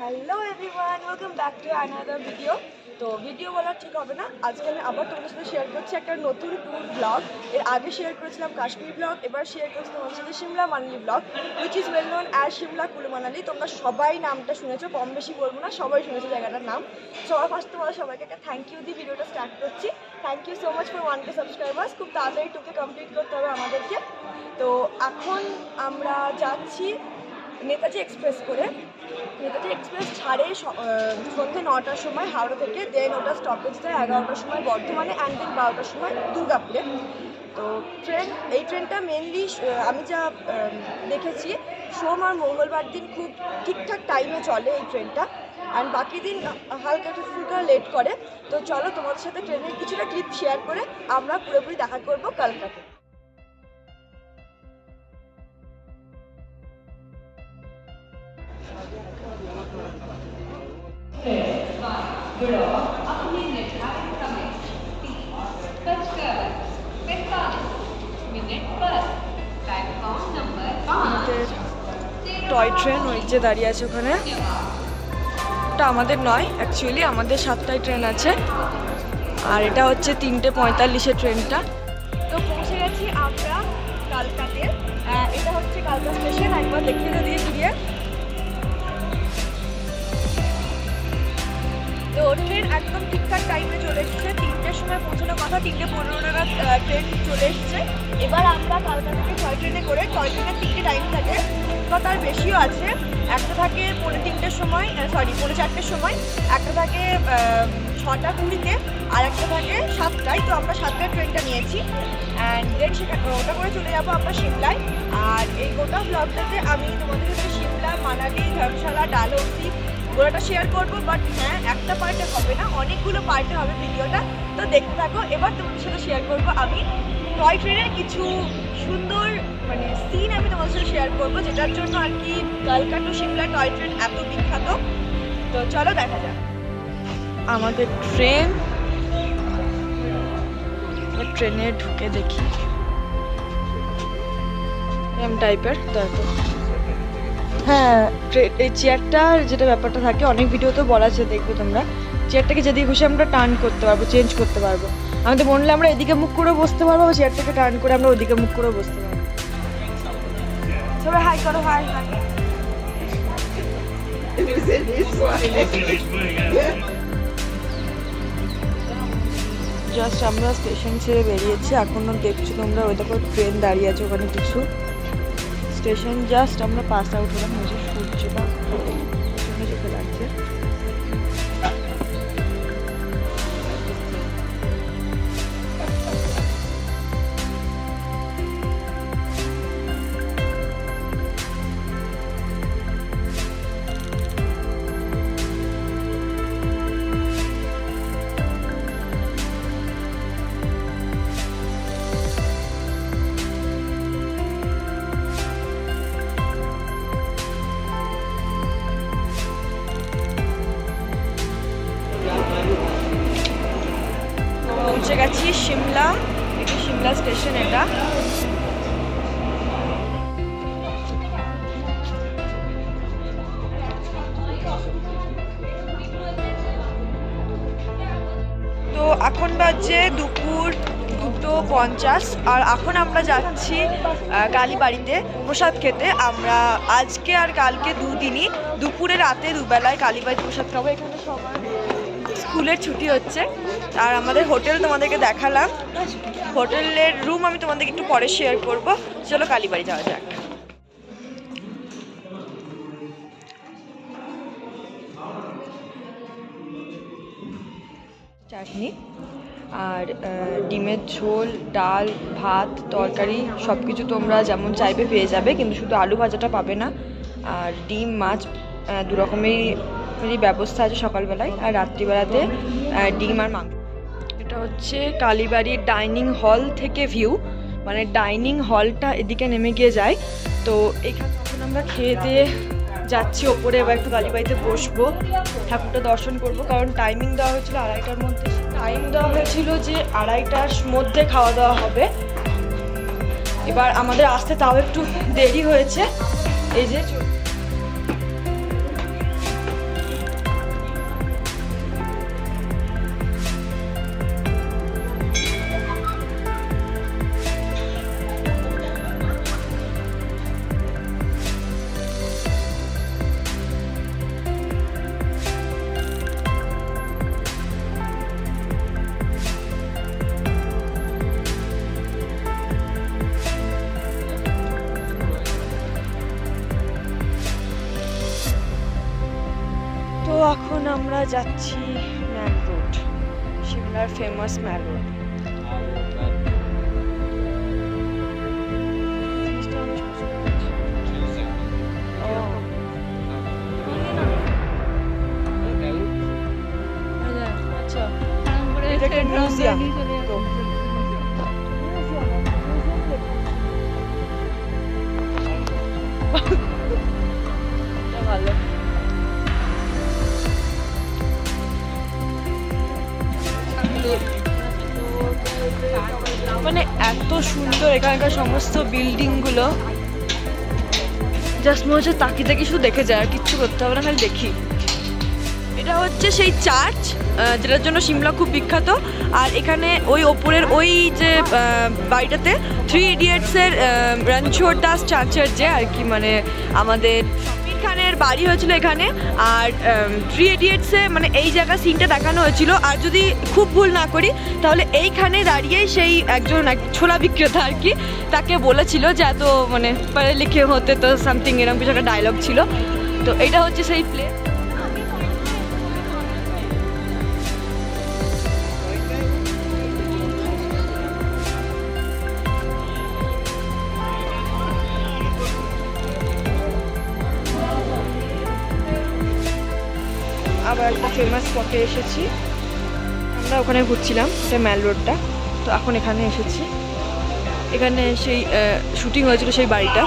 Hello everyone, welcome back to another video. তো video বলা ঠিক হবে না, আজকে আমি আবার তোমাদের সাথে শেয়ার করছি একটা নতুন ট্যুর ব্লগ। এর আগে শেয়ার করেছিলাম কাশ্মীর ব্লগ, এবার শেয়ার করছি তোমাদের সাথে Shimla Manali blog, which is well known as Shimla Kullu Manali. তোমরা সবাই নামটা শুনেছো, কম বেশি বলবো না, সবাই শুনেছো জায়গাটার নাম। সবার ফার্স্ট তোমাদের সবাইকে একটা থ্যাংক ইউ দিয়ে ভিডিওটা স্টার্ট করছি। Thank you so much for 1K subscribers. খুব তাড়াতাড়ি 2K কমপ্লিট করতে হবে আমাদেরকে। তো এখন আমরা যাচ্ছি নেতাজি এক্সপ্রেস করে। নেতাজি এক্সপ্রেস ছাড়ে সন্ধ্যে 9টার সময় হাওড়া থেকে, দেন ওটা স্টপেজ দেয় 11টার সময় বর্ধমানে, অ্যান্ড দেন 12টার সময় দুর্গাপুরে। তো এই ট্রেনটা মেনলি আমি যা দেখেছি সোম আর মঙ্গলবার দিন খুব ঠিকঠাক টাইমে চলে এই ট্রেনটা, অ্যান্ড বাকি দিন হালকা একটু ফুলকা লেট করে। তো চলো তোমাদের সাথে ট্রেনের কিছুটা ক্লিপ শেয়ার করে আমরা পুরোপুরি দেখা করবো কালকাতে। টয় ট্রেন ওই যে দাঁড়িয়ে আছে ওখানে, ওটা আমাদের নয় অ্যাকচুয়ালি, আমাদের 7টায় ট্রেন আছে, আর এটা হচ্ছে 3:45-এর ট্রেনটা। তো পৌঁছে গেছি আমরা কালকাতে। এটা হচ্ছে কালকা স্টেশন, একবার দেখিয়ে দিয়ে গিয়ে। তো ট্রেন একদম ঠিকঠাক টাইমে চলে এসেছে, 3টের সময় পৌঁছানোর কথা, 3:15 নাগাদ ট্রেন চলে এসেছে। এবার আমরা কালকা থেকে টয় ট্রেনে করে, টয় ট্রেনের 3টে টাইম থাকে বা তার বেশিও আছে। একটা থাকে 3:45-র সময়, 4:45-র সময়, একটা থাকে 6:20-তে, আর একটা থাকে 7টায়। তো আমরা 7টার ট্রেনটা নিয়েছি, অ্যান্ড দেন ওটা করে চলে যাবো আমরা সিমলায়। আর এই গোটা ব্লগটাতে আমি তোমাদের সাথে সিমলা, মানালি, ধর্মশালা, ডালহৌসি পুরোটা শেয়ার করবো। বাট হ্যাঁ, একটা পার্টে হবে না, অনেকগুলো পার্টে হবে ভিডিওটা। তো দেখতে থাকো। এবার তোমাদের সাথে শেয়ার করবো আমি টয় ট্রেনের কিছু সুন্দর সিন আমি তোমাদের সাথে শেয়ার করবো, যেটার জন্য আর কি কালকা টু সিমলা টয় ট্রেন এত বিখ্যাত। তো চলো দেখা যাক আমাদের ট্রেনে ঢুকে দেখি এম টাইপের। দেখো হ্যাঁ, এই চেয়ারটার যেটা ব্যাপারটা থাকে অনেক ভিডিওতেও বলা আছে, দেখবে তোমরা, চেয়ারটাকে যেদিকে খুশি আমরা টার্ন করতে পারবো, চেঞ্জ করতে পারবো। আমাদের মনে হলে আমরা এদিকে মুখ করে বসতে পারবো, চেয়ারটাকে টার্ন করে আমরা ওদিকে মুখ করে বসতে পারবো। সবাই হাই করো, হাই হাই। জাস্ট আমরা স্টেশন ছেড়ে বেরিয়েছি, এখনো দেখছো তোমরা ওই দেখো ট্রেন দাঁড়িয়ে আছে ওখানে কিছু। স্টেশন জাস্ট আমরা পাস আউট হলাম, নিজে সূর্যটা চোখে লাগছে। পৌঁছে গেছি সিমলা, এটা সিমলা স্টেশন। এটা তো এখন বাজে দুপুর 2:50, আর এখন আমরা যাচ্ছি কালীবাড়িতে প্রসাদ খেতে। আমরা আজকে আর কালকে দুদিনই দুপুরে রাতে দুবেলায় কালীবাড়িতে প্রসাদ খাবো। এখানে সবার স্কুলের ছুটি হচ্ছে, আর আমাদের হোটেল তোমাদেরকে দেখালাম, হোটেলের রুম আমি তোমাদেরকে একটু পরে শেয়ার করব। চলো কালীবাড়ি যাওয়া যাক। চাটনি আর ডিমের ঝোল, ডাল, ভাত, তরকারি সব কিছু তোমরা যেমন চাইবে পেয়ে যাবে, কিন্তু শুধু আলু ভাজাটা পাবে না। আর ডিম, মাছ দু রকমেরই ব্যবস্থা আছে সকালবেলায়, আর রাত্রিবেলাতে ডিম আর মাংস। এটা হচ্ছে কালীবাড়ির ডাইনিং হল থেকে ভিউ, মানে ডাইনিং হলটা এদিকে নেমে গিয়ে যায়। তো এখানে এখন আমরা খেয়ে দিয়ে যাচ্ছি ওপরে, এবার একটু কালীবাড়িতে বসবো, ঠাকুরটা দর্শন করব, কারণ টাইমিং দেওয়া হয়েছিল 2:30-টার মধ্যে। টাইম দেওয়া হয়েছিল যে 2:30-টার মধ্যে খাওয়া দাওয়া হবে। এবার আমাদের আসতে তাও একটু দেরি হয়েছে। এই যে এখন আমরা যাচ্ছি ম্যাল রোড, শিমলার ফেমাস ম্যাল রোড। আচ্ছা, এটা একটা মিউজিয়াম। ভালো। মানে এত সুন্দর এখানকার সমস্ত বিল্ডিং গুলো, জাস্ট মনে হচ্ছে তাকিয়ে তাকিয়ে শুধু দেখে যায়, আর কিচ্ছু করতে হবে না, খালি দেখি। এটা হচ্ছে সেই চার্চ যেটার জন্য সিমলা খুব বিখ্যাত। আর এখানে ওই ওপরের ওই যে বাড়িটাতে 3 ইডিয়টসের রণছোড় দাস চাচার্য আর কি, মানে আমাদের শাকিব খানের বাড়ি হয়েছিল এখানে। আর 3 ইডিয়টসে মানে এই জায়গা সিনটা দেখানো হয়েছিল। আর যদি খুব ভুল না করি তাহলে এইখানে দাঁড়িয়ে সেই একজন ছোলা বিক্রেতা আর কি তাকে বলেছিল যে এত মানে পড়ে লিখে হতে তো সামথিং এরকম কিছু একটা ডায়লগ ছিল। তো এইটা হচ্ছে সেই প্লে। আবার একটা ফেমাস স্পটে এসেছি আমরা, ওখানে ঘুরছিলাম, এটা ম্যাল রোডটা। তো এখন এখানে এসেছি, এখানে সেই শুটিং হয়েছিল সেই বাড়িটা।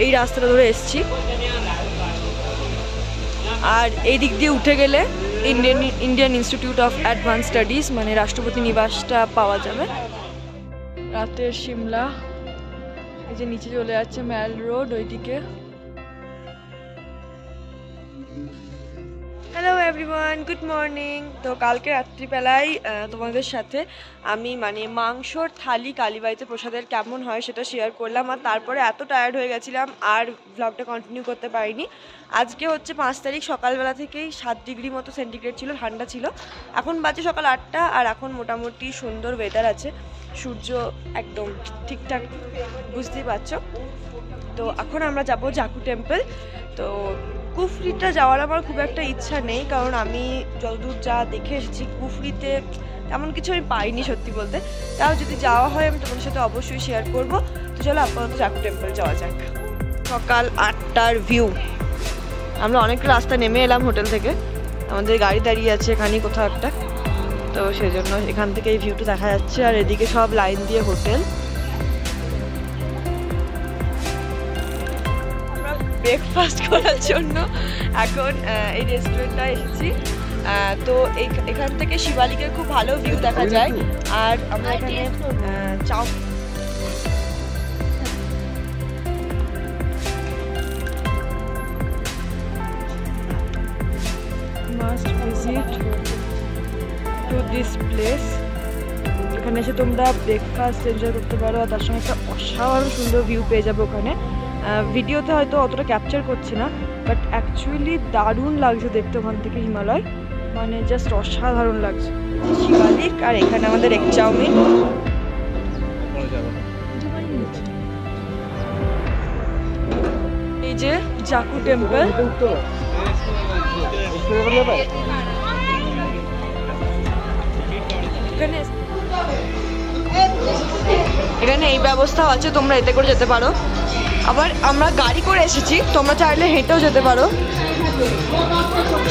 এই রাস্তাটা ধরে এসেছি। আর এই দিক দিয়ে উঠে গেলে Indian institute of advance studies মানে রাষ্ট্রপতি নিবাসটা পাওয়া যাবে। রাতের সিমলা, এই যে নিচে চলে যাচ্ছে ম্যাল রোড ওইদিকে। Hello everyone, good morning. তো কালকে রাত্রিবেলায় তোমাদের সাথে আমি মানে মাংসর থালি কালীবাড়িতে প্রসাদের কেমন হয় সেটা শেয়ার করলাম। আর তারপরে এত টায়ার্ড হয়ে গেছিলাম আর ভ্লগটা কন্টিনিউ করতে পারিনি। আজকে হচ্ছে 5 তারিখ, সকালবেলা থেকেই 7 ডিগ্রি মতো সেন্টিগ্রেড ছিল, ঠান্ডা ছিল। এখন বাজে সকাল 8টা আর এখন মোটামুটি সুন্দর ওয়েদার আছে, সূর্য একদম ঠিকঠাক, বুঝতেই পারছো। তো এখন আমরা যাব জাকু টেম্পল। তো কুফরিটা যাওয়ার আমার খুব একটা ইচ্ছা নেই, কারণ আমি যতদূর যা দেখে এসেছি কুফরিতে এমন কিছু আমি পাইনি সত্যি বলতে। তাও যদি যাওয়া হয় আমি তোমাদের সাথে অবশ্যই শেয়ার করবো। তো চলো আপাতত জাকু টেম্পল যাওয়া যাক। সকাল 8টার ভিউ। আমরা অনেকটা রাস্তা নেমে এলাম হোটেল থেকে, আমাদের গাড়ি দাঁড়িয়ে আছে এখানেই কোথাও একটা। তো সেই জন্য এখান থেকে এই ভিউটা দেখা যাচ্ছে। আর এদিকে সব লাইন দিয়ে হোটেল। ব্রেকফাস্ট করার জন্য এখন এই রেস্টুরেন্টটা এসেছি। তো এখান থেকে শিবালিকের খুব ভালো ভিউ দেখা যায়। আর আমরা এখানে must visit to this place. এখানে এসে তোমরা ব্রেকফাস্ট এনজয় করতে পারো, আর তার সঙ্গে একটা অসাধারণ সুন্দর ভিউ পেয়ে যাবে ওখানে। ভিডিওতে হয়তো অতটা ক্যাপচার করছি না, বাট অ্যাকচুয়ালি দারুণ লাগছে দেখতে ওখান থেকে হিমালয়, মানে জাস্ট অসাধারণ লাগছে। শিবালিক আর এখানে আমাদের এগ চাউমিন। এই যে জাকু টেম্পল, এখানে এই ব্যবস্থা আছে, তোমরা এতে করে যেতে পারো। আবার আমরা গাড়ি করে এসেছি, তোমরা চাইলে হেঁটেও যেতে পারো।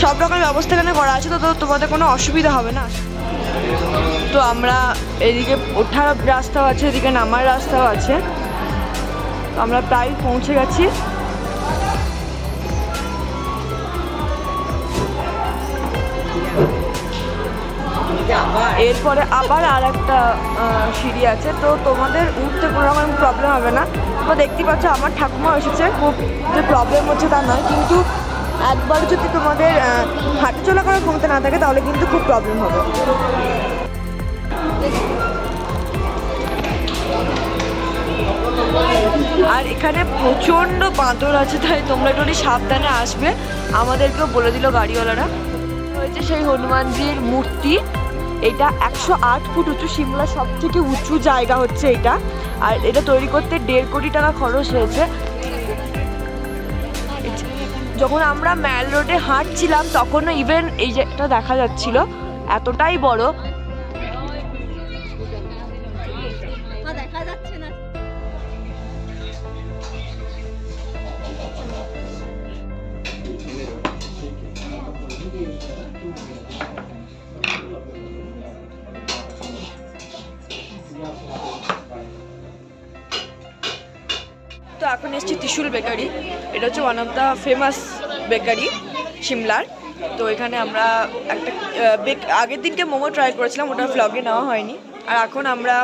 সব রকম ব্যবস্থা এখানে করা আছে, তো তোমাদের কোনো অসুবিধা হবে না। তো আমরা এদিকে ওঠার রাস্তাও আছে, এদিকে নামার রাস্তাও আছে। তো আমরা প্রায় পৌঁছে গেছি। এরপরে আবার আর একটা সিঁড়ি আছে। তো তোমাদের উঠতে কোনো রকম প্রবলেম হবে না। তো দেখতে পাচ্ছ আমার ঠাকুমা এসেছে, খুব যে প্রবলেম হচ্ছে তা নয়, কিন্তু একবার যদি তোমাদের হাঁটাচলা করার ক্ষমতা না থাকে তাহলে কিন্তু খুব প্রবলেম হবে। আর এখানে প্রচণ্ড বাঁদর আছে, তাই তোমরা একটু সাবধানে আসবে, আমাদেরকেও বলে দিল গাড়িওয়ালারা। হয়েছে সেই হনুমানজির মূর্তি, এটা 108 ফুট উঁচু, সিমলার সব থেকে উঁচু জায়গা হচ্ছে এটা। আর এটা তৈরি করতে 1.5 কোটি টাকা খরচ হয়েছে। যখন আমরা ম্যাল রোডে হাঁটছিলাম তখনও ইভেন এই যেটা দেখা যাচ্ছিল এতটাই বড়। দেখা যাচ্ছে না। তো এখন এসেছি ত্রিশুল বেকারি। এটা হচ্ছে one of the famous bakery সিমলার। তো এখানে আমরা একটা আগের দিনকে মোমো ট্রাই করেছিলাম, ওটা ভ্লগে নেওয়া হয়নি। আর এখন আমরা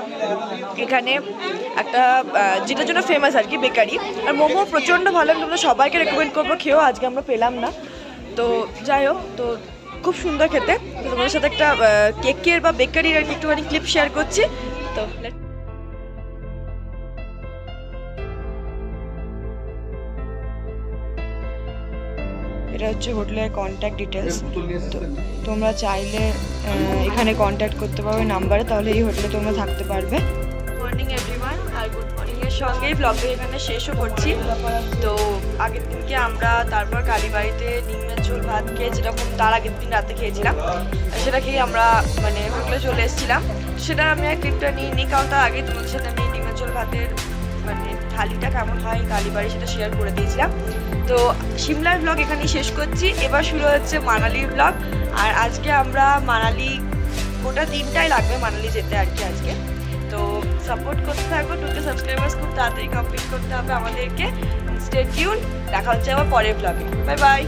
এখানে একটা যেটার জন্য ফেমাস আর কি বেকারি, আর মোমো প্রচণ্ড ভালো, আমরা সবাইকে রেকমেন্ড করবো খেয়েও। আজকে আমরা পেলাম না, তো যাই হোক, তো খুব সুন্দর খেতে। তো তোমাদের সাথে একটা কেকের বা বেকারির আর কি একটুখানি ক্লিপ শেয়ার করছি। তো এটা হচ্ছে হোটেলের কন্ট্যাক্ট ডিটেলস। তো তোমরা চাইলে এখানে কন্ট্যাক্ট করতে পারবে নাম্বারে, তাহলে এই হোটেলে তোমরা থাকতে পারবে। মর্নিং এভরিওয়ান, আর গুড মর্নিংয়ের সঙ্গেই ব্লগটা এখানে শেষও করছি। তো আগের দিনকে আমরা তারপর কালীবাড়িতে ডিমের ঝোল ভাত খেয়ে, যেরকম তার আগের দিন রাতে খেয়েছিলাম, সেটা খেয়ে আমরা মানে হোটেলে চলে এসেছিলাম। সেটা আমি আর ক্লিপটা নিই, কারণ তার আগে তোমাদের সাথে আমি ডিমের ঝোল ভাতের মানে থালিটা কেমন হয় কালীবাড়ি সেটা শেয়ার করে দিয়েছিলাম। তো সিমলার ব্লগ এখানেই শেষ করছি। এবার শুরু হচ্ছে মানালির ব্লগ। আর আজকে আমরা মানালি গোটা দিনটাই লাগবে মানালি যেতে আর কি আজকে। তো সাপোর্ট করতে থাকবো, 2K সাবস্ক্রাইবার্স খুব তাড়াতাড়ি কমপ্লিট করতে হবে আমাদেরকে। স্টে টিউন, দেখা হচ্ছে আবার পরের ব্লগে। Bye bye.